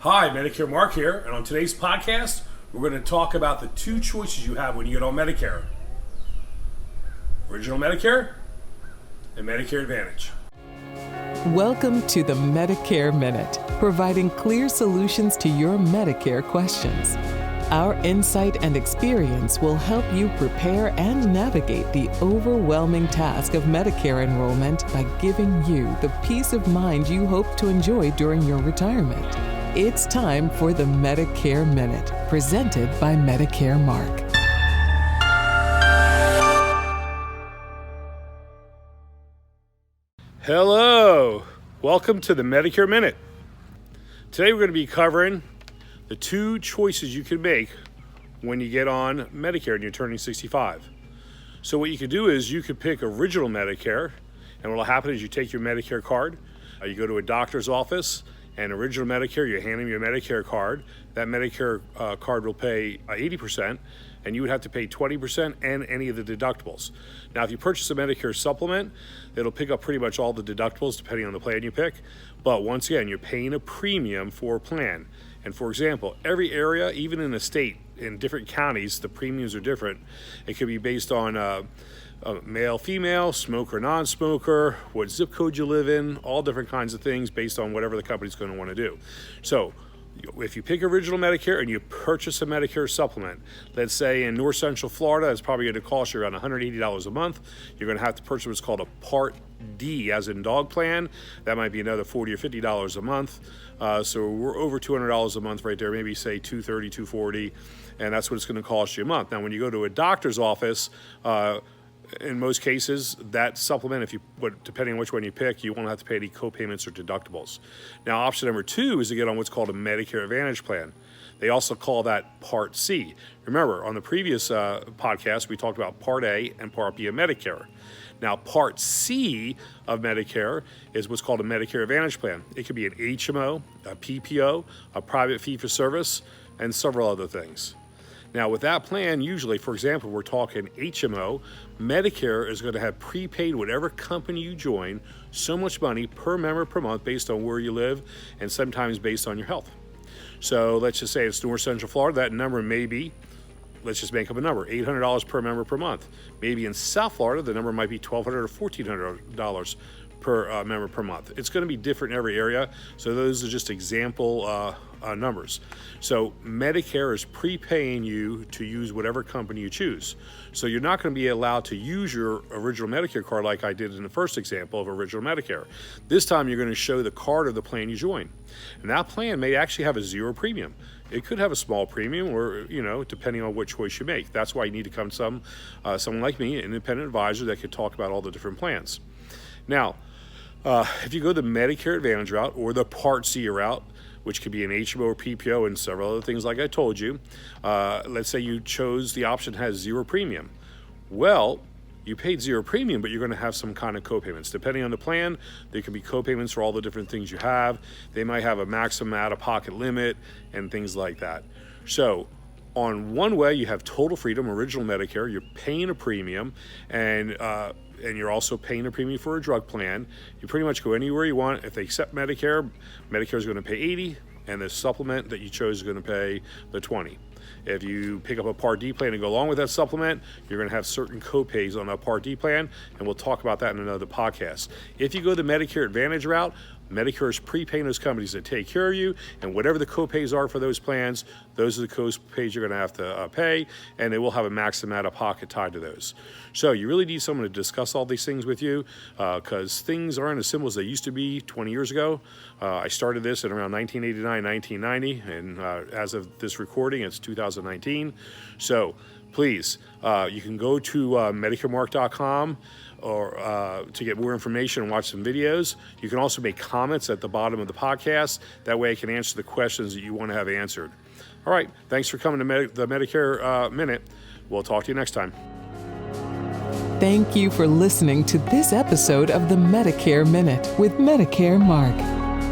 Hi, Medicare Mark here, and on today's podcast, we're going to talk about the two choices you have when you get on Medicare. Original Medicare and Medicare Advantage. Welcome to the Medicare Minute, providing clear solutions to your Medicare questions. Our insight and experience will help you prepare and navigate the overwhelming task of Medicare enrollment by giving you the peace of mind you hope to enjoy during your retirement. It's time for the Medicare Minute, presented by Medicare Mark. Hello, welcome to the Medicare Minute. Today we're going to be covering the two choices you can make when you get on Medicare and you're turning 65. So what you could do is you could pick Original Medicare, and what will happen is you take your Medicare card, you go to a doctor's office, and Original Medicare, you hand them your Medicare card. That Medicare card will pay 80%, and you would have to pay 20% and any of the deductibles. Now, if you purchase a Medicare supplement, it'll pick up pretty much all the deductibles depending on the plan you pick. But once again, you're paying a premium for a plan. And for example, every area, even in a state, in different counties, the premiums are different. It could be based on male, female, smoker, non-smoker, what zip code you live in, all different kinds of things based on whatever the company's going to want to do. So if you pick Original Medicare and you purchase a Medicare supplement, let's say in North Central Florida, it's probably going to cost you around $180 a month. You're going to have to purchase what's called a Part D, as in dog plan. That might be another $40 or $50 a month. So we're over $200 a month right there, maybe say $230, $240, and that's what it's going to cost you a month. Now, when you go to a doctor's office, in most cases, that supplement, depending on which one you pick, you won't have to pay any co-payments or deductibles. Now, option number two is to get on what's called a Medicare Advantage plan. They also call that Part C. Remember, on the previous podcast, we talked about Part A and Part B of Medicare. Now, Part C of Medicare is what's called a Medicare Advantage plan. It could be an HMO, a PPO, a private fee-for-service, and several other things. Now, with that plan, usually, for example, we're talking HMO, Medicare is going to have prepaid whatever company you join, so much money per member per month based on where you live and sometimes based on your health. So let's just say it's North Central Florida. That number may be, let's just make up a number, $800 per member per month. Maybe in South Florida, the number might be $1,200 or $1,400 per member per month. It's going to be different in every area, so those are just example numbers. So Medicare is prepaying you to use whatever company you choose. So you're not going to be allowed to use your Original Medicare card like I did in the first example of Original Medicare. This time you're going to show the card of the plan you join. And that plan may actually have a zero premium. It could have a small premium or, depending on what choice you make. That's why you need to come to someone like me, an independent advisor that could talk about all the different plans. Now, if you go the Medicare Advantage route or the Part C route, which could be an HMO or PPO and several other things like I told you, let's say you chose the option that has zero premium. Well, you paid zero premium, but you're going to have some kind of co-payments. Depending on the plan, there can be co-payments for all the different things you have. They might have a maximum out-of-pocket limit and things like that. So on one way, you have total freedom, Original Medicare. You're paying a premium, and you're also paying a premium for a drug plan. You pretty much go anywhere you want. If they accept Medicare, Medicare is going to pay $80, and the supplement that you chose is going to pay the $20. If you pick up a Part D plan and go along with that supplement, you're going to have certain co-pays on that Part D plan, and we'll talk about that in another podcast. If you go the Medicare Advantage route, Medicare is prepaying those companies that take care of you, and whatever the co-pays are for those plans, those are the co-pays you're going to have to pay, and they will have a maximum out-of-pocket tied to those. So you really need someone to discuss all these things with you, because things aren't as simple as they used to be 20 years ago. I started this in around 1989, 1990, and as of this recording, it's 2019. So please, you can go to MedicareMark.com or to get more information and watch some videos. You can also make comments at the bottom of the podcast. That way I can answer the questions that you want to have answered. All right, thanks for coming to the Medicare Minute. We'll talk to you next time. Thank you for listening to this episode of the Medicare Minute with Medicare Mark.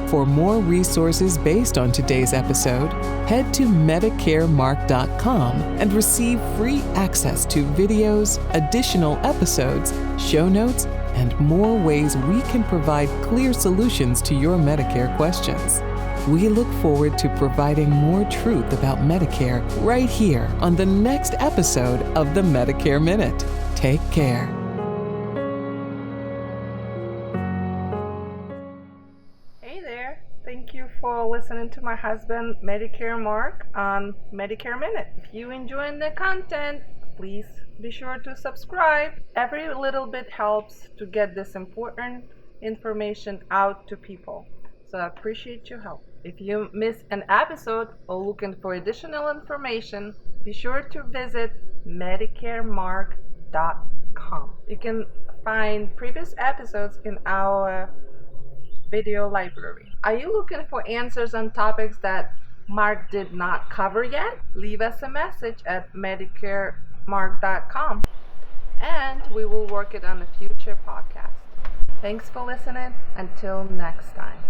For more resources based on today's episode, head to MedicareMark.com and receive free access to videos, additional episodes, show notes, and more ways we can provide clear solutions to your Medicare questions. We look forward to providing more truth about Medicare right here on the next episode of the Medicare Minute. Take care. Hey there. Thank you for listening to my husband, Medicare Mark, on Medicare Minute. If you enjoying the content, please be sure to subscribe. Every little bit helps to get this important information out to people. So I appreciate your help. If you miss an episode or looking for additional information, be sure to visit medicaremark.com. You can find previous episodes in our video library. Are you looking for answers on topics that Mark did not cover yet? Leave us a message at medicaremark.com and we will work it on a future podcast. Thanks for listening. Until next time.